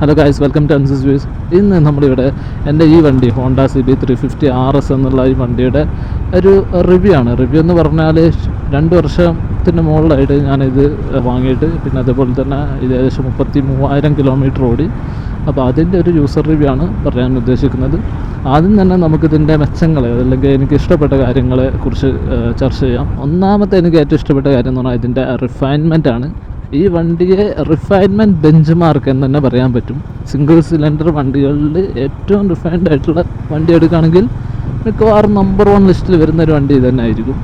Hello guys, welcome to Ansi's views. ഇന്ന് നമ്മളിവിടെ എൻ്റെ ഈ വണ്ടി ഹോണ്ട CB350RS എന്നുള്ള ഈ വണ്ടിയുടെ ഒരു റിവ്യൂ ആണ്. റിവ്യൂ എന്ന് പറഞ്ഞാൽ 2 വർഷത്തിന് മുകളിലായിട്ട് ഞാനിത് വാങ്ങിയിട്ട്, പിന്നെ അതേപോലെ തന്നെ ഇത് ഏകദേശം 33,000 കിലോമീറ്റർ ഓടി. അപ്പോൾ അതിൻ്റെ ഒരു യൂസർ റിവ്യൂ ആണ് പറയാൻ ഉദ്ദേശിക്കുന്നത്. ആദ്യം തന്നെ നമുക്കിതിൻ്റെ മെച്ചങ്ങളെ അല്ലെങ്കിൽ എനിക്ക് ഇഷ്ടപ്പെട്ട കാര്യങ്ങളെ കുറിച്ച് ചർച്ച ചെയ്യാം. ഒന്നാമത്തെ എനിക്ക് ഏറ്റവും ഇഷ്ടപ്പെട്ട കാര്യം എന്ന് പറഞ്ഞാൽ ഇതിൻ്റെ റിഫൈൻമെൻ്റ് ആണ്. ഈ വണ്ടിയെ റിഫൈൻമെൻറ്റ് ബെഞ്ച് മാർക്ക് എന്ന് തന്നെ പറയാൻ പറ്റും. സിംഗിൾ സിലിണ്ടർ വണ്ടികളിൽ ഏറ്റവും റിഫൈൻഡ് ആയിട്ടുള്ള വണ്ടി എടുക്കുകയാണെങ്കിൽ മിക്കവാറും നമ്പർ 1 ലിസ്റ്റിൽ വരുന്ന ഒരു വണ്ടി ഇത് തന്നെ ആയിരിക്കും.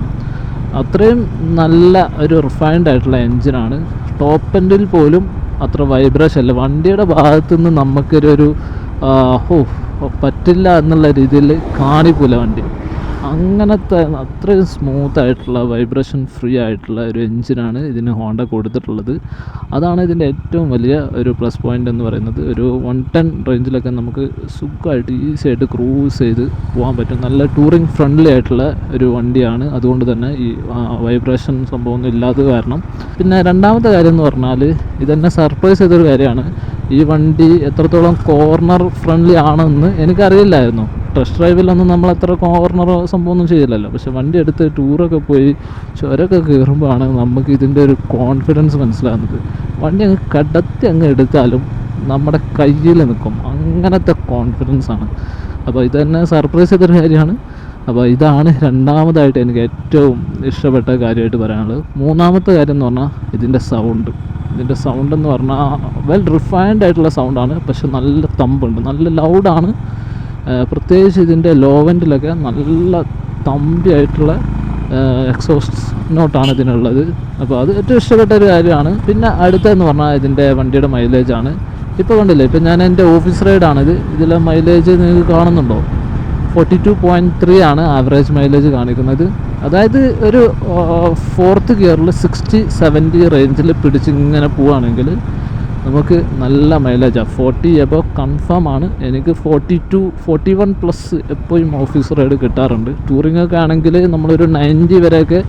അത്രയും നല്ല ഒരു റിഫൈൻഡ് ആയിട്ടുള്ള എൻജിനാണ്. ടോപ്പ് എൻഡിൽ പോലും അത്ര വൈബ്രേഷൻ അല്ല. വണ്ടിയുടെ ഭാഗത്തു നിന്ന് നമുക്കൊരു പറ്റില്ല എന്നുള്ള രീതിയിൽ കാണിക്കൂല വണ്ടി. അങ്ങനത്തെ അത്രയും സ്മൂത്തായിട്ടുള്ള വൈബ്രേഷൻ ഫ്രീ ആയിട്ടുള്ള ഒരു എൻജിനാണ് ഇതിന് ഹോണ്ട കൊടുത്തിട്ടുള്ളത്. അതാണ് ഇതിൻ്റെ ഏറ്റവും വലിയ ഒരു പ്ലസ് പോയിൻ്റ് എന്ന് പറയുന്നത്. ഒരു 110 റേഞ്ചിലൊക്കെ നമുക്ക് സുഖമായിട്ട് ഈസി ആയിട്ട് ക്രൂസ് ചെയ്ത് പോകാൻ പറ്റും. നല്ല ടൂറിങ് ഫ്രണ്ട്ലി ആയിട്ടുള്ള ഒരു വണ്ടിയാണ്. അതുകൊണ്ട് തന്നെ ഈ വൈബ്രേഷൻ സംഭവമൊന്നും ഇല്ലാത്തത് കാരണം. പിന്നെ രണ്ടാമത്തെ കാര്യം എന്ന് പറഞ്ഞാൽ ഇതെന്നെ സർപ്രൈസ് ചെയ്തൊരു കാര്യമാണ്. ഈ വണ്ടി എത്രത്തോളം കോർണർ ഫ്രണ്ട്ലി ആണെന്ന് എനിക്കറിയില്ലായിരുന്നു. ടെസ്റ്റ് ഡ്രൈവിലൊന്നും നമ്മൾ അത്ര കോർണർ സംഭവമൊന്നും ചെയ്യില്ലല്ലോ. പക്ഷെ വണ്ടി എടുത്ത് ടൂറൊക്കെ പോയി ചുരമൊക്കെ കയറുമ്പോഴാണ് നമുക്ക് ഇതിൻ്റെ ഒരു കോൺഫിഡൻസ് മനസ്സിലാകുന്നത്. വണ്ടി അങ്ങ് കടത്തി അങ്ങ് എടുത്താലും നമ്മുടെ കയ്യിൽ നിൽക്കും, അങ്ങനത്തെ കോൺഫിഡൻസ് ആണ്. അപ്പോൾ ഇത് തന്നെ സർപ്രൈസ് ചെയ്തൊരു കാര്യമാണ്. അപ്പോൾ ഇതാണ് രണ്ടാമതായിട്ട് എനിക്ക് ഏറ്റവും ഇഷ്ടപ്പെട്ട കാര്യമായിട്ട് പറയാനുള്ളത്. മൂന്നാമത്തെ കാര്യം എന്ന് പറഞ്ഞാൽ ഇതിൻ്റെ സൗണ്ട് എന്ന് പറഞ്ഞാൽ വെൽ റിഫൈൻഡ് ആയിട്ടുള്ള സൗണ്ടാണ്. പക്ഷെ നല്ല തമ്പുണ്ട്, നല്ല ലൗഡാണ്. പ്രത്യേകിച്ച് ഇതിൻ്റെ ലോവൻറ്റിലൊക്കെ നല്ല തമ്പിയായിട്ടുള്ള എക്സോസ്റ്റ് നോട്ടാണ് ഇതിനുള്ളത്. അപ്പോൾ അത് ഏറ്റവും ഇഷ്ടപ്പെട്ട ഒരു കാര്യമാണ്. പിന്നെ അടുത്തതെന്ന് പറഞ്ഞാൽ ഇതിൻ്റെ വണ്ടിയുടെ മൈലേജാണ്. ഇപ്പോൾ കണ്ടില്ലേ, ഇപ്പോൾ ഞാൻ എൻ്റെ ഓഫീസ് റൈഡാണിത്. ഇതിലെ മൈലേജ് നിങ്ങൾക്ക് കാണുന്നുണ്ടോ? 42.3 ആണ് ആവറേജ് മൈലേജ് കാണിക്കുന്നത്. അതായത് ഒരു 4th ഗിയറിൽ 60-70 റേഞ്ചിൽ പിടിച്ച് ഇങ്ങനെ പോവുകയാണെങ്കിൽ നമുക്ക് നല്ല മൈലേജാണ്. 40 എബോവ് കൺഫേം ആണ്. എനിക്ക് 42-41+ എപ്പോഴും ഓഫീസ് റൈഡ് കിട്ടാറുണ്ട്. ടൂറിങ്ങൊക്കെ ആണെങ്കിൽ നമ്മളൊരു 90 വരെയൊക്കെ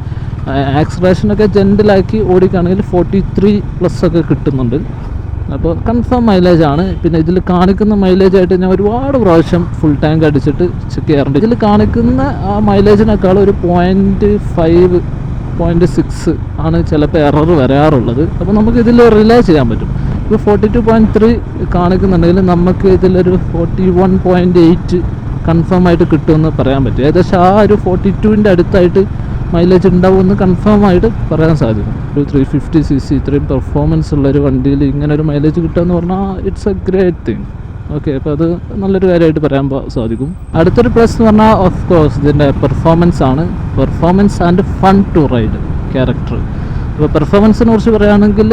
ആക്സിലറേഷനൊക്കെ ജെൻറ്റിലാക്കി ഓടിക്കുകയാണെങ്കിൽ 43+ ഒക്കെ കിട്ടുന്നുണ്ട്. അപ്പോൾ കൺഫേം മൈലേജാണ്. പിന്നെ ഇതിൽ കാണിക്കുന്ന മൈലേജായിട്ട് ഞാൻ ഒരുപാട് പ്രാവശ്യം ഫുൾ ടാങ്ക് അടിച്ചിട്ട് ചെക്ക് ചെയ്യാറുണ്ട്. ഇതിൽ കാണിക്കുന്ന ആ മൈലേജിനേക്കാൾ ഒരു 0.5 0.6 ആണ് ചിലപ്പോൾ എറർ വരാറുള്ളത്. അപ്പോൾ നമുക്ക് ഇതിൽ റിലേ ചെയ്യാൻ പറ്റും. ഇപ്പോൾ 42.3 കാണിക്കുന്നുണ്ടെങ്കിൽ നമുക്ക് ഇതിലൊരു 41.8 കൺഫേം ആയിട്ട് കിട്ടുമെന്ന് പറയാൻ പറ്റും. ഏകദേശം ആ ഒരു 42ൻ്റെ അടുത്തായിട്ട് മൈലേജ് ഉണ്ടാവുമെന്ന് കൺഫേം ആയിട്ട് പറയാൻ സാധിക്കും. ഒരു 350cc ഇത്രയും പെർഫോമൻസ് ഉള്ളൊരു വണ്ടിയിൽ ഇങ്ങനെ ഒരു മൈലേജ് കിട്ടുകയെന്ന് പറഞ്ഞാൽ it's A great thing. Okay, അപ്പോൾ അത് നല്ലൊരു കാര്യമായിട്ട് പറയാൻ സാധിക്കും. അടുത്തൊരു പ്ലസ് എന്ന് പറഞ്ഞാൽ ഓഫ് കോഴ്സ് ഇതിൻ്റെ പെർഫോമൻസ് ആണ്. Performance and fun to ride character. ഇപ്പോൾ പെർഫോമൻസിനെ കുറിച്ച് പറയുകയാണെങ്കിൽ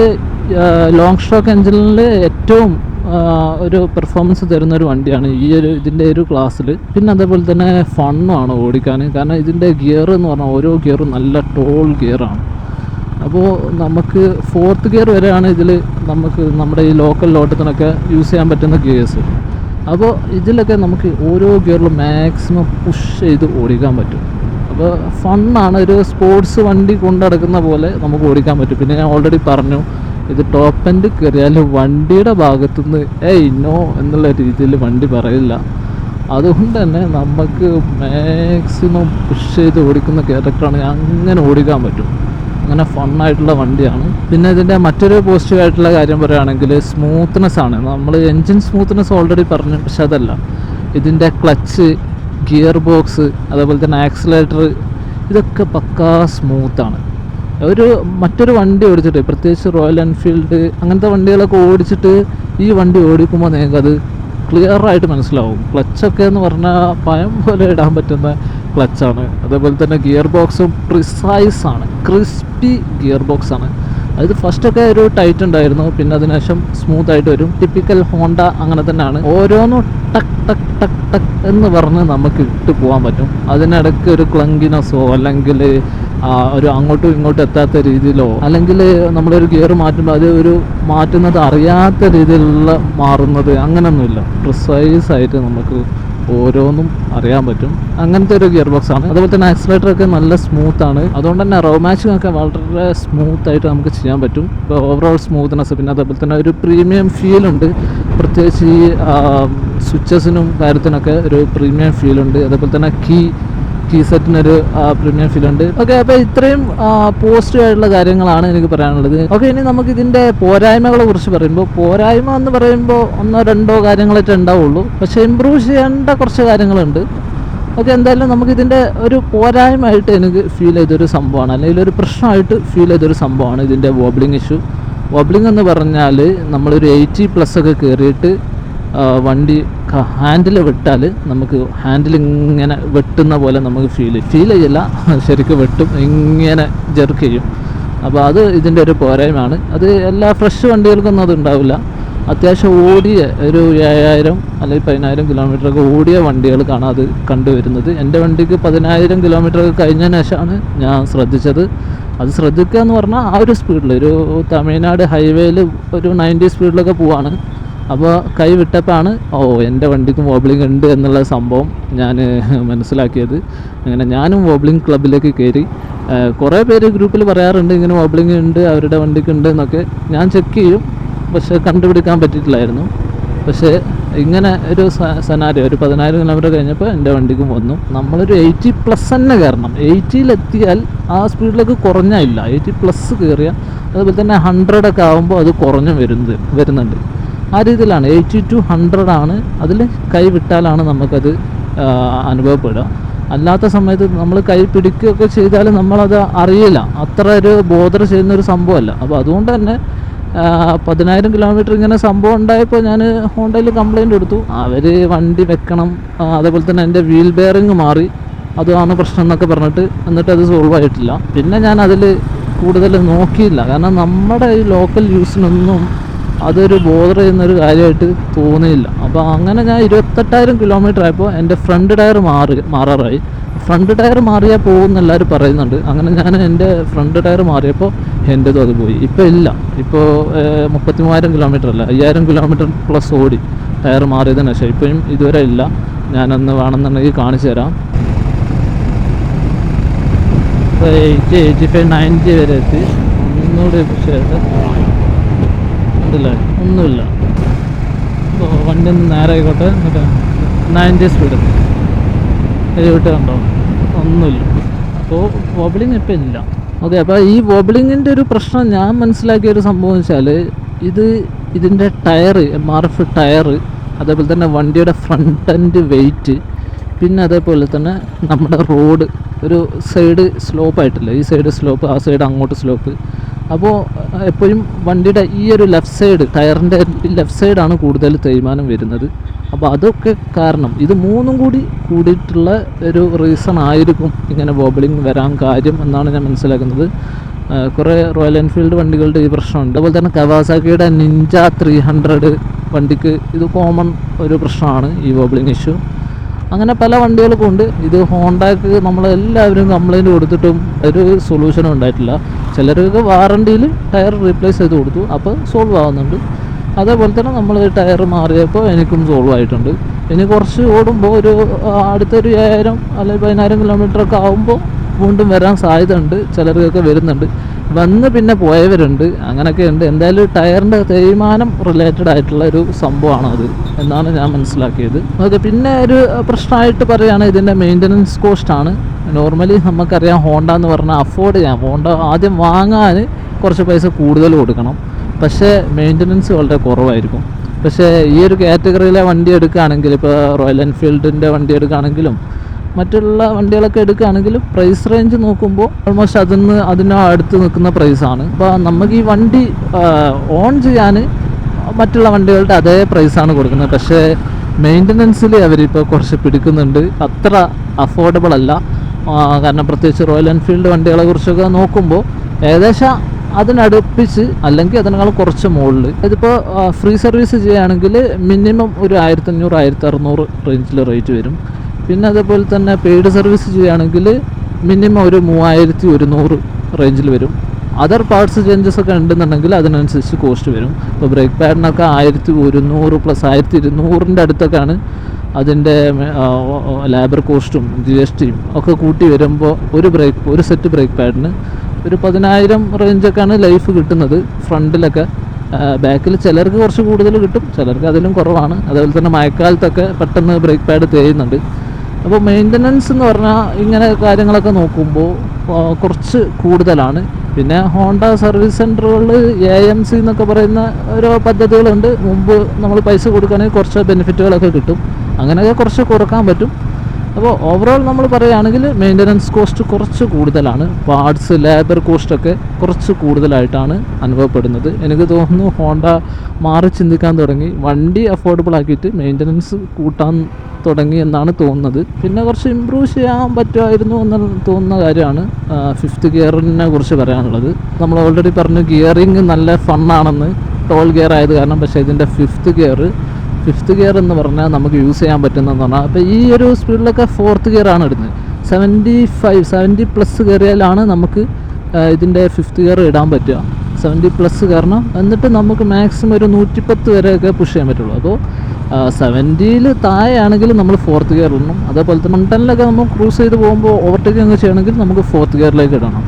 ലോങ് സ്ട്രോക്ക് എഞ്ചിനിൽ ഏറ്റവും ഒരു പെർഫോമൻസ് തരുന്നൊരു വണ്ടിയാണ് ഇതിൻ്റെ ഒരു ക്ലാസ്സിൽ. പിന്നെ അതേപോലെ തന്നെ ഫണ്ണുമാണ് ഓടിക്കാൻ. കാരണം ഇതിൻ്റെ ഗിയർ എന്ന് പറഞ്ഞാൽ ഓരോ ഗിയറും നല്ല ടോൾ ഗിയറാണ്. അപ്പോൾ നമുക്ക് 4th ഗിയർ വരെയാണ് ഇതിൽ നമുക്ക് നമ്മുടെ ഈ ലോക്കൽ ലോട്ടത്തിനൊക്കെ യൂസ് ചെയ്യാൻ പറ്റുന്ന ഗിയേഴ്സ്. അപ്പോൾ ഇതിലൊക്കെ നമുക്ക് ഓരോ ഗിയറിലും മാക്സിമം പുഷ് ചെയ്ത് ഓടിക്കാൻ പറ്റും. അപ്പോൾ ഫണ്ണാണ്. ഒരു സ്പോർട്സ് വണ്ടി കൊണ്ടടക്കുന്ന പോലെ നമുക്ക് ഓടിക്കാൻ പറ്റും. പിന്നെ ഞാൻ ഓൾറെഡി പറഞ്ഞു, ഇത് ടോപ്പ് എൻഡ് കയറിയാൽ വണ്ടിയുടെ ഭാഗത്തുനിന്ന് നോ എന്നുള്ള രീതിയിൽ വണ്ടി പറയില്ല. അതുകൊണ്ട് തന്നെ നമുക്ക് മാക്സിമം പുഷ് ചെയ്ത് ഓടിക്കുന്ന ക്യാരക്ടറാണ്, അങ്ങനെ ഓടിക്കാൻ പറ്റും. അങ്ങനെ ഫണ്ണായിട്ടുള്ള വണ്ടിയാണ്. പിന്നെ ഇതിൻ്റെ മറ്റൊരു പോസിറ്റീവായിട്ടുള്ള കാര്യം പറയുകയാണെങ്കിൽ സ്മൂത്ത്നെസ് ആണ്. നമ്മൾ എൻജിൻ സ്മൂത്ത്നെസ് ഓൾറെഡി പറഞ്ഞു, പക്ഷെ അതല്ല, ഇതിൻ്റെ ക്ലച്ച്, ഗിയർ ബോക്സ്, അതേപോലെ തന്നെ ആക്സിലേറ്റർ, ഇതൊക്കെ പക്കാ സ്മൂത്താണ്. മറ്റൊരു വണ്ടി ഓടിച്ചിട്ട്, പ്രത്യേകിച്ച് റോയൽ എൻഫീൽഡ് അങ്ങനത്തെ വണ്ടികളൊക്കെ ഓടിച്ചിട്ട് ഈ വണ്ടി ഓടിക്കുമ്പോൾ നിങ്ങൾക്കത് ക്ലിയറായിട്ട് മനസ്സിലാവും. ക്ലച്ചൊക്കെ എന്ന് പറഞ്ഞാൽ പയം പോലെ ഇടാൻ പറ്റുന്ന ക്ലച്ചാണ്. അതേപോലെ തന്നെ ഗിയർ ബോക്സും പ്രിസൈസാണ്, ക്രിസ്പി ഗിയർ ബോക്സാണ്. അത് ഫസ്റ്റൊക്കെ ഒരു ടൈറ്റ് ഉണ്ടായിരുന്നു, പിന്നെ അതിനുശേഷം സ്മൂത്തായിട്ട് വരും. ടിപ്പിക്കൽ ഹോണ്ട അങ്ങനെ തന്നെയാണ്. ഓരോന്നും ടക്ക് ടക്ക് ടക്ക് ടക്ക് എന്ന് പറഞ്ഞ് നമുക്ക് ഇട്ട് പോകാൻ പറ്റും. അതിനിടയ്ക്ക് ഒരു ക്ലങ്കിനെസ്സോ അല്ലെങ്കിൽ ഒരു അങ്ങോട്ടും ഇങ്ങോട്ടും എത്താത്ത രീതിയിലോ, അല്ലെങ്കിൽ നമ്മളൊരു ഗിയർ മാറ്റുമ്പോൾ അത് ഒരു മാറ്റുന്നത് അറിയാത്ത രീതിയിലുള്ള മാറുന്നത്, അങ്ങനെയൊന്നുമില്ല. പ്രിസൈസായിട്ട് നമുക്ക് ഓരോന്നും അറിയാൻ പറ്റും. അങ്ങനത്തെ ഒരു ഗിയർ ബോക്സ് ആണ്. അതുപോലെ തന്നെ ആക്സിലേറ്ററൊക്കെ നല്ല സ്മൂത്താണ്. അതുകൊണ്ട് തന്നെ റോമാച്ചിങ് ഒക്കെ വളരെ സ്മൂത്തായിട്ട് നമുക്ക് ചെയ്യാൻ പറ്റും. ഇപ്പോൾ ഓവറോൾ സ്മൂത്ത്നെസ്, പിന്നെ അതേപോലെ തന്നെ ഒരു പ്രീമിയം ഫീലുണ്ട്. പ്രത്യേകിച്ച് ഈ സ്വിച്ചസിനും കാര്യത്തിനൊക്കെ ഒരു പ്രീമിയം ഫീലുണ്ട്. അതേപോലെ തന്നെ കീ സെറ്റിനൊരു പ്രീമിയം ഫീലുണ്ട്. ഓക്കെ, അപ്പോൾ ഇത്രയും പോസിറ്റീവ് ആയിട്ടുള്ള കാര്യങ്ങളാണ് എനിക്ക് പറയാനുള്ളത്. ഓക്കെ, ഇനി നമുക്ക് ഇതിൻ്റെ പോരായ്മകളെ കുറിച്ച് പറയുമ്പോൾ, പോരായ്മ എന്ന് പറയുമ്പോൾ 1-2 കാര്യങ്ങളായിട്ട് ഉണ്ടാവുള്ളൂ. പക്ഷേ ഇമ്പ്രൂവ് ചെയ്യേണ്ട കുറച്ച് കാര്യങ്ങളുണ്ട്. ഓക്കെ, എന്തായാലും നമുക്കിതിൻ്റെ ഒരു പോരായ്മയായിട്ട് എനിക്ക് ഫീൽ ചെയ്തൊരു സംഭവമാണ്, അല്ലെങ്കിൽ ഒരു പ്രശ്നമായിട്ട് ഫീൽ ചെയ്തൊരു സംഭവമാണ് ഇതിൻ്റെ വോബ്ലിംഗ് ഇഷ്യൂ. വോബ്ലിംഗ് എന്ന് പറഞ്ഞാൽ നമ്മളൊരു 80+ ഒക്കെ കയറിയിട്ട് വണ്ടി ഹാൻഡിൽ വിട്ടാൽ നമുക്ക് ഹാൻഡിൽ ഇങ്ങനെ വെട്ടുന്ന പോലെ നമുക്ക് ഫീൽ ചെയ്യില്ല, ശരിക്കും വെട്ടും, ഇങ്ങനെ ജെർക്ക് ചെയ്യും. അപ്പോൾ അത് ഇതിൻ്റെ ഒരു പോരായ്മയാണ്. അത് എല്ലാ ഫ്രഷ് വണ്ടികൾക്കൊന്നും അത് ഉണ്ടാവില്ല. അത്യാവശ്യം ഓടിയ ഒരു 7000 അല്ലെങ്കിൽ 10000 കിലോമീറ്ററൊക്കെ ഓടിയ വണ്ടികൾക്കാണ് അത് കണ്ടുവരുന്നത്. എൻ്റെ വണ്ടിക്ക് 10000 കിലോമീറ്ററൊക്കെ കഴിഞ്ഞതിന് ശേഷമാണ് ഞാൻ ശ്രദ്ധിച്ചത്. അത് ശ്രദ്ധിക്കുക എന്ന് പറഞ്ഞാൽ ആ ഒരു സ്പീഡിൽ, ഒരു തമിഴ്നാട് ഹൈവേയിൽ ഒരു 90 സ്പീഡിലൊക്കെ പോവാണ്. അപ്പോൾ കൈ വിട്ടപ്പോഴാണ് എൻ്റെ വണ്ടിക്കും വോബ്ലിംഗ് ഉണ്ട് എന്നുള്ള സംഭവം ഞാൻ മനസ്സിലാക്കിയത്. അങ്ങനെ ഞാനും വോബ്ലിംഗ് ക്ലബിലേക്ക് കയറി. കുറേ പേര് ഗ്രൂപ്പിൽ പറയാറുണ്ട് ഇങ്ങനെ വോബ്ലിംഗ് ഉണ്ട്, അവരുടെ വണ്ടിക്ക് ഉണ്ട് എന്നൊക്കെ. ഞാൻ ചെക്ക് ചെയ്യും, പക്ഷേ കണ്ടുപിടിക്കാൻ പറ്റിയിട്ടില്ലായിരുന്നു. പക്ഷേ ഇങ്ങനെ ഒരു സെനാരിയോ ഒരു 10000 കിലോമീറ്റർ കഴിഞ്ഞപ്പോൾ എൻ്റെ വണ്ടിക്കും വന്നു. നമ്മളൊരു 80+ തന്നെ കയറണം. 80-ലെത്തിയാൽ ആ സ്പീഡിലേക്ക് കുറഞ്ഞില്ല, 80+ കയറിയ. അതുപോലെ തന്നെ 100 ഒക്കെ ആകുമ്പോൾ അത് കുറഞ്ഞു വരുന്നുണ്ട്. ആ രീതിയിലാണ് 80 to 100 ആണ്. അതിൽ കൈ വിട്ടാലാണ് നമുക്കത് അനുഭവപ്പെടുക. അല്ലാത്ത സമയത്ത് നമ്മൾ കൈ പിടിക്കുകയൊക്കെ ചെയ്താൽ നമ്മളത് അറിയില്ല, അത്ര ഒരു ബോധർ ചെയ്യുന്നൊരു സംഭവമല്ല. അപ്പോൾ അതുകൊണ്ട് തന്നെ 10000 കിലോമീറ്റർ ഇങ്ങനെ സംഭവം ഉണ്ടായപ്പോൾ ഞാൻ ഹോണ്ടയിൽ കംപ്ലയിൻ്റ് കൊടുത്തു. അവർ വണ്ടി വെക്കണം, അതേപോലെ തന്നെ എൻ്റെ വീൽ ബെയറിങ് മാറി, അതാണ് പ്രശ്നം എന്നൊക്കെ പറഞ്ഞിട്ട്, എന്നിട്ട് അത് സോൾവ് ആയിട്ടില്ല. പിന്നെ ഞാൻ അതിൽ കൂടുതൽ നോക്കിയില്ല, കാരണം നമ്മുടെ ഈ ലോക്കൽ യൂസിനൊന്നും അതൊരു ബോധർ ചെയ്യുന്നൊരു കാര്യമായിട്ട് തോന്നിയില്ല. അപ്പോൾ അങ്ങനെ ഞാൻ 28000 കിലോമീറ്റർ ആയപ്പോൾ എൻ്റെ ഫ്രണ്ട് ടയർ മാറാറായി. ഫ്രണ്ട് ടയർ മാറിയാൽ പോകുമെന്ന് എല്ലാവരും പറയുന്നുണ്ട്. അങ്ങനെ ഞാൻ എൻ്റെ ഫ്രണ്ട് ടയർ മാറിയപ്പോൾ എൻ്റെതും അത് പോയി. ഇപ്പോൾ ഇല്ല, ഇപ്പോൾ 33000 കിലോമീറ്റർ അല്ല, 5000 കിലോമീറ്റർ പ്ലസ് ഓടി ടയർ മാറിയതിന് ശേഷം. ഇപ്പോഴും ഇതുവരെ ഇല്ല. ഞാനന്ന് വേണമെന്നുണ്ടെങ്കിൽ കാണിച്ചു തരാം. ഇപ്പോൾ 80, 85, 90 വരെ എത്തി. ഒന്നുകൂടി ഒന്നുമില്ല. അപ്പോൾ വണ്ടി ഒന്ന് നേരെ ആയിക്കോട്ടെ. എന്നിട്ട് 90 സ്പീഡ് വിട്ട് കണ്ടോ, ഒന്നുമില്ല. അപ്പോൾ വോബ്ലിംഗ് ഇപ്പം ഇല്ല. ഓക്കെ, അപ്പോൾ ഈ വോബ്ലിങ്ങിൻ്റെ ഒരു പ്രശ്നം ഞാൻ മനസ്സിലാക്കിയ ഒരു സംഭവം വെച്ചാൽ, ഇതിൻ്റെ ടയർ, MRF ടയർ, അതേപോലെ തന്നെ വണ്ടിയുടെ ഫ്രണ്ട് എൻഡ് വെയിറ്റ്, പിന്നെ അതേപോലെ തന്നെ നമ്മുടെ റോഡ് ഒരു സൈഡ് സ്ലോപ്പായിട്ടില്ല, ഈ സൈഡ് സ്ലോപ്പ്, ആ സൈഡ് അങ്ങോട്ട് സ്ലോപ്പ്. അപ്പോൾ എപ്പോഴും വണ്ടിയുടെ ഈ ഒരു ലെഫ്റ്റ് സൈഡ്, ടയറിൻ്റെ ലെഫ്റ്റ് സൈഡാണ് കൂടുതൽ തേയ്മാനം വരുന്നത്. അപ്പോൾ അതൊക്കെ കാരണം ഇത് മൂന്നും കൂടിയിട്ടുള്ള ഒരു റീസൺ ആയിരിക്കും ഇങ്ങനെ വോബ്ലിംഗ് വരാൻ കാര്യം എന്നാണ് ഞാൻ മനസ്സിലാക്കുന്നത്. കുറേ റോയൽ എൻഫീൽഡ് വണ്ടികളുടെ ഈ പ്രശ്നമുണ്ട്. അതുപോലെ തന്നെ കവാസാക്കിയുടെ നിഞ്ച 300 വണ്ടിക്ക് ഇത് കോമൺ ഒരു പ്രശ്നമാണ് ഈ വോബ്ലിംഗ് ഇഷ്യൂ. അങ്ങനെ പല വണ്ടികൾക്കും ഉണ്ട്. ഇത് ഹോണ്ടക്ക് നമ്മളെല്ലാവരും കംപ്ലയിൻറ്റ് കൊടുത്തിട്ടും ഒരു സൊല്യൂഷനും ഉണ്ടായിട്ടില്ല. ചിലർക്ക് വാറണ്ടിയിൽ ടയർ റീപ്ലേസ് ചെയ്ത് കൊടുത്തു, അപ്പോൾ സോൾവ് ആവുന്നുണ്ട്. അതേപോലെ തന്നെ നമ്മൾ ടയർ മാറിയപ്പോൾ എനിക്കും സോൾവ് ആയിട്ടുണ്ട്. ഇനി കുറച്ച് ഓടുമ്പോൾ ഒരു അടുത്തൊരു 5000 അല്ലെങ്കിൽ 10000 കിലോമീറ്ററൊക്കെ ആകുമ്പോൾ വീണ്ടും വരാൻ സാധ്യത ഉണ്ട്. ചിലർക്കൊക്കെ വരുന്നുണ്ട്, വന്ന് പിന്നെ പോയവരുണ്ട്, അങ്ങനെയൊക്കെ ഉണ്ട്. എന്തായാലും ടയറിൻ്റെ തേയ്മാനം റിലേറ്റഡ് ആയിട്ടുള്ള ഒരു സംഭവമാണത് എന്നാണ് ഞാൻ മനസ്സിലാക്കിയത്. ഓക്കെ, പിന്നെ ഒരു പ്രശ്നമായിട്ട് പറയുകയാണെങ്കിൽ ഇതിൻ്റെ മെയിൻ്റനൻസ് കോസ്റ്റാണ്. നോർമലി നമുക്കറിയാം ഹോണ്ട എന്ന് പറഞ്ഞാൽ അഫോർഡ് ചെയ്യാം. ഹോണ്ട ആദ്യം വാങ്ങാൻ കുറച്ച് പൈസ കൂടുതൽ കൊടുക്കണം, പക്ഷേ മെയിൻ്റനൻസ് വളരെ കുറവായിരിക്കും. പക്ഷേ ഈ ഒരു കാറ്റഗറിയിലെ വണ്ടി എടുക്കുകയാണെങ്കിൽ, ഇപ്പോൾ റോയൽ എൻഫീൽഡിൻ്റെ വണ്ടി എടുക്കുകയാണെങ്കിലും മറ്റുള്ള വണ്ടികളൊക്കെ എടുക്കുകയാണെങ്കിലും പ്രൈസ് റേഞ്ച് നോക്കുമ്പോൾ ഓൾമോസ്റ്റ് അതിന് അടുത്ത് നിൽക്കുന്ന പ്രൈസാണ്. അപ്പോൾ നമുക്ക് ഈ വണ്ടി ഓൺ ചെയ്യാൻ മറ്റുള്ള വണ്ടികളുടെ അതേ പ്രൈസാണ് കൊടുക്കുന്നത്. പക്ഷേ മെയിൻ്റനൻസിൽ അവരിപ്പോൾ കുറച്ച് പിടിക്കുന്നുണ്ട്, അത്ര അഫോർഡബിൾ അല്ല. കാരണം പ്രത്യേകിച്ച് റോയൽ എൻഫീൽഡ് വണ്ടികളെ കുറിച്ചൊക്കെ നോക്കുമ്പോൾ ഏകദേശം അതിനടുപ്പിച്ച് അല്ലെങ്കിൽ അതിനേക്കാൾ കുറച്ച് മുകളിൽ. ഇതിപ്പോൾ ഫ്രീ സർവീസ് ചെയ്യുകയാണെങ്കിൽ മിനിമം ഒരു 1500 1600 റേഞ്ചിൽ റേറ്റ് വരും. പിന്നെ അതേപോലെ തന്നെ പെയ്ഡ് സർവീസ് ചെയ്യുകയാണെങ്കിൽ മിനിമം ഒരു 3100 റേഞ്ചിൽ വരും. അതർ പാർട്സ് ചേഞ്ചസ് ഒക്കെ ഉണ്ടെന്നുണ്ടെങ്കിൽ അതിനനുസരിച്ച് കോസ്റ്റ് വരും. ഇപ്പോൾ ബ്രേക്ക് പാഡിനൊക്കെ 1100 പ്ലസ് 1200 അടുത്തൊക്കെയാണ് അതിൻ്റെ ലേബർ കോസ്റ്റും GST ഒക്കെ കൂട്ടി വരുമ്പോൾ ഒരു സെറ്റ് ബ്രേക്ക് പാഡിന് ഒരു 10,000 റേഞ്ചൊക്കെയാണ് ലൈഫ് കിട്ടുന്നത് ഫ്രണ്ടിലൊക്കെ. ബാക്കിൽ ചിലർക്ക് കുറച്ച് കൂടുതൽ കിട്ടും, ചിലർക്ക് അതിലും കുറവാണ്. അതുപോലെ തന്നെ മഴക്കാലത്തൊക്കെ പെട്ടെന്ന് ബ്രേക്ക് പാഡ് തേയുന്നുണ്ട്. അപ്പോൾ മെയിൻ്റനൻസ് എന്ന് പറഞ്ഞാൽ ഇങ്ങനെ കാര്യങ്ങളൊക്കെ നോക്കുമ്പോൾ കുറച്ച് കൂടുതലാണ്. പിന്നെ ഹോണ്ട സർവീസ് സെൻറ്ററുകളിൽ AMC എന്നൊക്കെ പറയുന്ന ഓരോ പദ്ധതികളുണ്ട്. മുമ്പ് നമ്മൾ പൈസ കൊടുക്കുകയാണെങ്കിൽ കുറച്ച് ബെനിഫിറ്റുകളൊക്കെ കിട്ടും, അങ്ങനെയൊക്കെ കുറച്ച് കുറക്കാൻ പറ്റും. അപ്പോൾ ഓവറോൾ നമ്മൾ പറയുകയാണെങ്കിൽ മെയിൻ്റനൻസ് കോസ്റ്റ് കുറച്ച് കൂടുതലാണ്. പാർട്സ്, ലേബർ കോസ്റ്റൊക്കെ കുറച്ച് കൂടുതലായിട്ടാണ് അനുഭവപ്പെടുന്നത്. എനിക്ക് തോന്നുന്നു ഹോണ്ട മാറി ചിന്തിക്കാൻ തുടങ്ങി, വണ്ടി അഫോർഡബിൾ ആക്കിയിട്ട് മെയിൻ്റനൻസ് കൂട്ടാൻ തുടങ്ങി എന്നാണ് തോന്നുന്നത്. പിന്നെ കുറച്ച് ഇമ്പ്രൂവ് ചെയ്യാൻ പറ്റുമായിരുന്നു എന്ന് തോന്നുന്ന കാര്യമാണ് 5th ഗിയറിനെ കുറിച്ച് പറയാനുള്ളത്. നമ്മൾ ഓൾറെഡി പറഞ്ഞു ഗിയറിങ് നല്ല ഫണ്ണാണെന്ന്, ടോൾ ഗിയർ ആയത് കാരണം. പക്ഷേ ഇതിൻ്റെ 5th ഗിയർ എന്ന് പറഞ്ഞാൽ നമുക്ക് യൂസ് ചെയ്യാൻ പറ്റുന്നതെന്ന് പറഞ്ഞാൽ, അപ്പോൾ ഈ ഒരു സ്പീഡിലൊക്കെ 4th ഗിയറാണ് ഇടുന്നത്. 70+ കയറിയാലാണ് നമുക്ക് ഇതിൻ്റെ 5th ഗിയർ ഇടാൻ പറ്റുക. 70+ കയറണം, എന്നിട്ട് നമുക്ക് മാക്സിമം ഒരു 110 വരെയൊക്കെ പുഷ് ചെയ്യാൻ പറ്റുള്ളൂ. അപ്പോൾ 70-ൽ താഴെയാണെങ്കിൽ നമ്മൾ 4th ഗിയർ ഇടണം. അതേപോലെ തന്നെ 110-ലൊക്കെ നമ്മൾ ക്രൂസ് ചെയ്ത് പോകുമ്പോൾ ഓവർടേക്കിങ് ചെയ്യണമെങ്കിൽ നമുക്ക് 4th ഗിയറിലേക്ക് ഇടണം.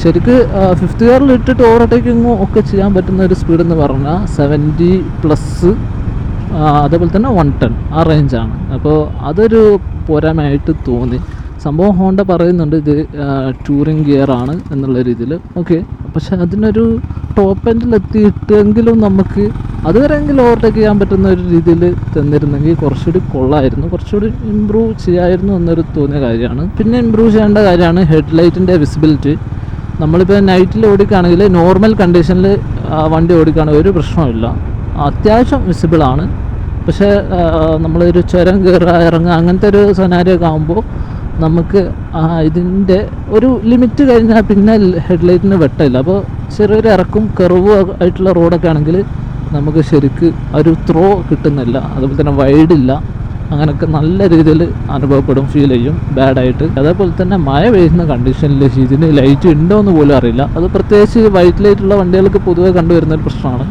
ശരിക്ക് 5th ഗിയറിൽ ഇട്ടിട്ട് ഓവർടേക്കിങ്ങും ഒക്കെ ചെയ്യാൻ പറ്റുന്ന ഒരു സ്പീഡ് എന്ന് പറഞ്ഞാൽ 70+, അതേപോലെ തന്നെ 110 ആ റേഞ്ചാണ്. അപ്പോൾ അതൊരു പോരായ്മയായിട്ട് തോന്നി. സംഭവം ഹോണ്ട പറയുന്നുണ്ട് ഇത് ടൂറിങ് ഗിയറാണ് എന്നുള്ള രീതിയിൽ. ഓക്കെ, പക്ഷെ അതിനൊരു ടോപ്പ് എൻഡിലെത്തിയിട്ടെങ്കിലും നമുക്ക് അതുവരെയെങ്കിലും ഓവർടേക്ക് ചെയ്യാൻ പറ്റുന്ന ഒരു രീതിയിൽ തന്നിരുന്നെങ്കിൽ കുറച്ചുകൂടി കൊള്ളായിരുന്നു, കുറച്ചുകൂടി ഇമ്പ്രൂവ് ചെയ്യാമായിരുന്നു എന്നൊരു തോന്നിയ കാര്യമാണ്. പിന്നെ ഇമ്പ്രൂവ് ചെയ്യേണ്ട കാര്യമാണ് ഹെഡ്ലൈറ്റിൻ്റെ വിസിബിലിറ്റി. നമ്മളിപ്പോൾ നൈറ്റിൽ ഓടിക്കുകയാണെങ്കിൽ നോർമൽ കണ്ടീഷനിൽ വണ്ടി ഓടിക്കുകയാണെങ്കിൽ ഒരു പ്രശ്നമില്ല, അത്യാവശ്യം വിസിബിളാണ്. പക്ഷേ നമ്മളൊരു ചുരം കയറുക ഇറങ്ങുക അങ്ങനത്തെ ഒരു സെനാരിയൊക്കെ ആകുമ്പോൾ നമുക്ക് ഇതിൻ്റെ ഒരു ലിമിറ്റ് കഴിഞ്ഞാൽ പിന്നെ ഹെഡ്ലൈറ്റിന് വെട്ടമില്ല. അപ്പോൾ ചെറിയൊരു ഇറക്കും കർവ് ആയിട്ടുള്ള റോഡൊക്കെ ആണെങ്കിൽ നമുക്ക് ശരിക്ക് ഒരു ത്രോ കിട്ടുന്നില്ല, അതുപോലെ തന്നെ വൈഡില്ല, അങ്ങനെയൊക്കെ നല്ല രീതിയിൽ അനുഭവപ്പെടും, ഫീൽ ചെയ്യും ബാഡായിട്ട്. അതേപോലെ തന്നെ മഴ പെയ്യുന്ന കണ്ടീഷനിൽ ഇതിന് ലൈറ്റ് ഉണ്ടോ എന്ന് പോലും അറിയില്ല. അത് പ്രത്യേകിച്ച് വൈറ്റ് ലൈറ്റുള്ള വണ്ടികൾക്ക് പൊതുവെ കണ്ടുവരുന്നൊരു പ്രശ്നമാണ്.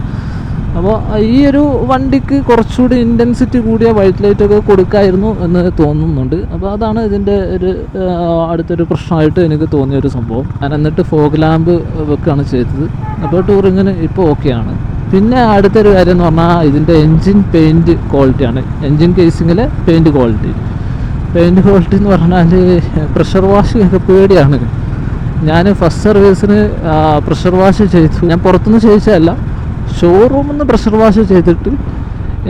അപ്പോൾ ഈ ഒരു വണ്ടിക്ക് കുറച്ചുകൂടി ഇൻറ്റൻസിറ്റി കൂടിയ വൈറ്റ് ലൈറ്റൊക്കെ കൊടുക്കായിരുന്നു എന്ന് തോന്നുന്നുണ്ട്. അപ്പോൾ അതാണ് ഇതിൻ്റെ ഒരു അടുത്തൊരു പ്രശ്നമായിട്ട് എനിക്ക് തോന്നിയൊരു സംഭവം. ഞാൻ എന്നിട്ട് ഫോഗ് ലാമ്പ് വെക്കുകയാണ് ചെയ്തത്. അപ്പോൾ ടൂറിങ്ങിന് ഇപ്പോൾ ഓക്കെയാണ്. പിന്നെ അടുത്തൊരു കാര്യം എന്ന് പറഞ്ഞാൽ ഇതിൻ്റെ എൻജിൻ പെയിൻറ്റ് ക്വാളിറ്റിയാണ്. എൻജിൻ കേസിങ്ങിലെ പെയിൻറ്റ് ക്വാളിറ്റി എന്ന് പറഞ്ഞാൽ പ്രഷർ വാഷിംഗ് ഒക്കെ പേടിയാണ്. ഞാൻ ഫസ്റ്റ് സർവീസിന് പ്രഷർ വാഷ് ചെയ്തു. ഞാൻ പുറത്തുനിന്ന് ചെയ്യിച്ചതല്ല, ഷോറൂമിൽ നിന്ന് പ്രഷർ വാഷ് ചെയ്തിട്ട്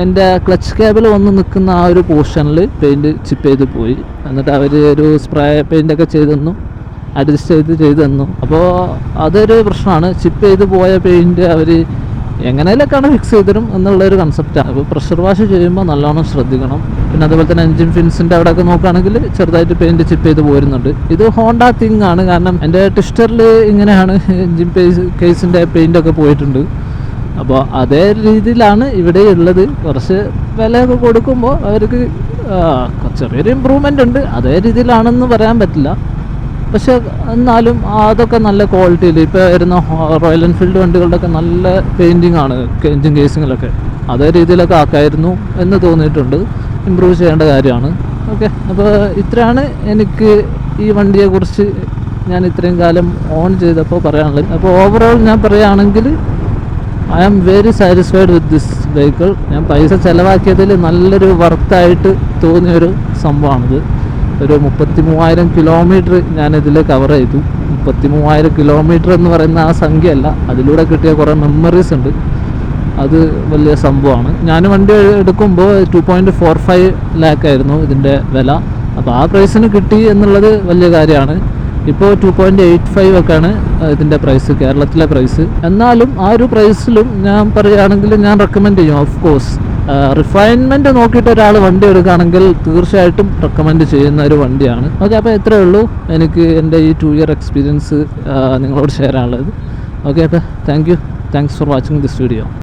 എൻ്റെ ക്ലച്ച് ക്യാബിൽ വന്ന് നിൽക്കുന്ന ആ ഒരു പോർഷനിൽ പെയിൻറ്റ് ചിപ്പ് ചെയ്ത് പോയി. എന്നിട്ട് അവർ ഒരു സ്പ്രേ പെയിൻ്റൊക്കെ ചെയ്ത് തന്നു, അഡ്ജസ്റ്റ് ചെയ്ത് തന്നു. അപ്പോൾ അതൊരു പ്രശ്നമാണ്. ചിപ്പ് ചെയ്ത് പോയ പെയിൻറ്റ് അവർ എങ്ങനെയൊക്കെയാണ് ഫിക്സ് ചെയ്ത് തരും എന്നുള്ളൊരു കൺസെപ്റ്റാണ്. അപ്പോൾ പ്രഷർ വാഷ് ചെയ്യുമ്പോൾ നല്ലോണം ശ്രദ്ധിക്കണം. പിന്നെ അതുപോലെ തന്നെ എൻജിൻ ഫിൻസിൻ്റെ അവിടെയൊക്കെ നോക്കുകയാണെങ്കിൽ ചെറുതായിട്ട് പെയിൻറ്റ് ചിപ്പ് ചെയ്ത് പോരുന്നുണ്ട്. ഇത് ഹോണ്ട തിങ് ആണ്, കാരണം എൻ്റെ ട്വിസ്റ്ററിൽ ഇങ്ങനെയാണ് എൻജിൻ കേസിൻ്റെ പെയിൻറ്റൊക്കെ പോയിട്ടുണ്ട്. അപ്പോൾ അതേ രീതിയിലാണ് ഇവിടെ ഉള്ളത്. കുറച്ച് വിലയൊക്കെ കൊടുക്കുമ്പോൾ അവർക്ക് ചെറിയൊരു ഇമ്പ്രൂവ്മെൻ്റ് ഉണ്ട്. അതേ രീതിയിലാണെന്ന് പറയാൻ പറ്റില്ല, പക്ഷെ എന്നാലും അതൊക്കെ നല്ല ക്വാളിറ്റിയിൽ ഇപ്പോൾ വരുന്ന റോയൽ എൻഫീൽഡ് വണ്ടികളുടെയൊക്കെ നല്ല പെയിൻറ്റിങ് ആണ് എൻജിൻ കേസിങ്ങിലൊക്കെ. അതേ രീതിയിലൊക്കെ ആക്കായിരുന്നു എന്ന് തോന്നിയിട്ടുണ്ട്. ഇമ്പ്രൂവ് ചെയ്യേണ്ട കാര്യമാണ്. ഓക്കെ, അപ്പോൾ ഇത്രയാണ് എനിക്ക് ഈ വണ്ടിയെക്കുറിച്ച് ഞാൻ ഇത്രയും കാലം ഓൺ ചെയ്തപ്പോൾ പറയാനുള്ളത്. അപ്പോൾ ഓവറോൾ ഞാൻ പറയുകയാണെങ്കിൽ I am very satisfied with this vehicle. ഞാൻ പൈസ ചിലവാക്കിയതിൽ നല്ലൊരു വർത്തായിട്ട് തോന്നിയൊരു സംഭവമാണിത്. ഒരു 33,000 കിലോമീറ്റർ ഞാനിതിൽ കവർ ചെയ്തു. 33,000 കിലോമീറ്റർ എന്ന് പറയുന്ന ആ സംഖ്യയല്ല, അതിലൂടെ കിട്ടിയ കുറേ മെമ്മറീസ് ഉണ്ട്. അത് വലിയ സംഭവമാണ്. ഞാൻ വണ്ടി എടുക്കുമ്പോൾ 2.45 lakh ആയിരുന്നു ഇതിൻ്റെ വില. അപ്പോൾ ആ പ്രൈസിന് കിട്ടി എന്നുള്ളത് വലിയ കാര്യമാണ്. ഇപ്പോൾ 2.85 ഒക്കെയാണ് ഇതിൻ്റെ പ്രൈസ്, കേരളത്തിലെ പ്രൈസ്. എന്നാലും ആ ഒരു പ്രൈസിലും ഞാൻ പറയുകയാണെങ്കിൽ ഞാൻ റെക്കമെൻഡ് ചെയ്യും. ഓഫ് കോഴ്സ് റിഫൈൻമെൻറ്റ് നോക്കിയിട്ട് ഒരാൾ വണ്ടി എടുക്കുകയാണെങ്കിൽ തീർച്ചയായിട്ടും റെക്കമെൻഡ് ചെയ്യുന്ന ഒരു വണ്ടിയാണ്. ഓക്കെ, അപ്പോൾ ഇത്രയേ ഉള്ളൂ എനിക്ക് എൻ്റെ ഈ 2 year എക്സ്പീരിയൻസ് നിങ്ങളോട് ഷെയർ ചെയ്യാനുള്ളത്. ഓക്കെ, അപ്പോൾ thanks for watching this video.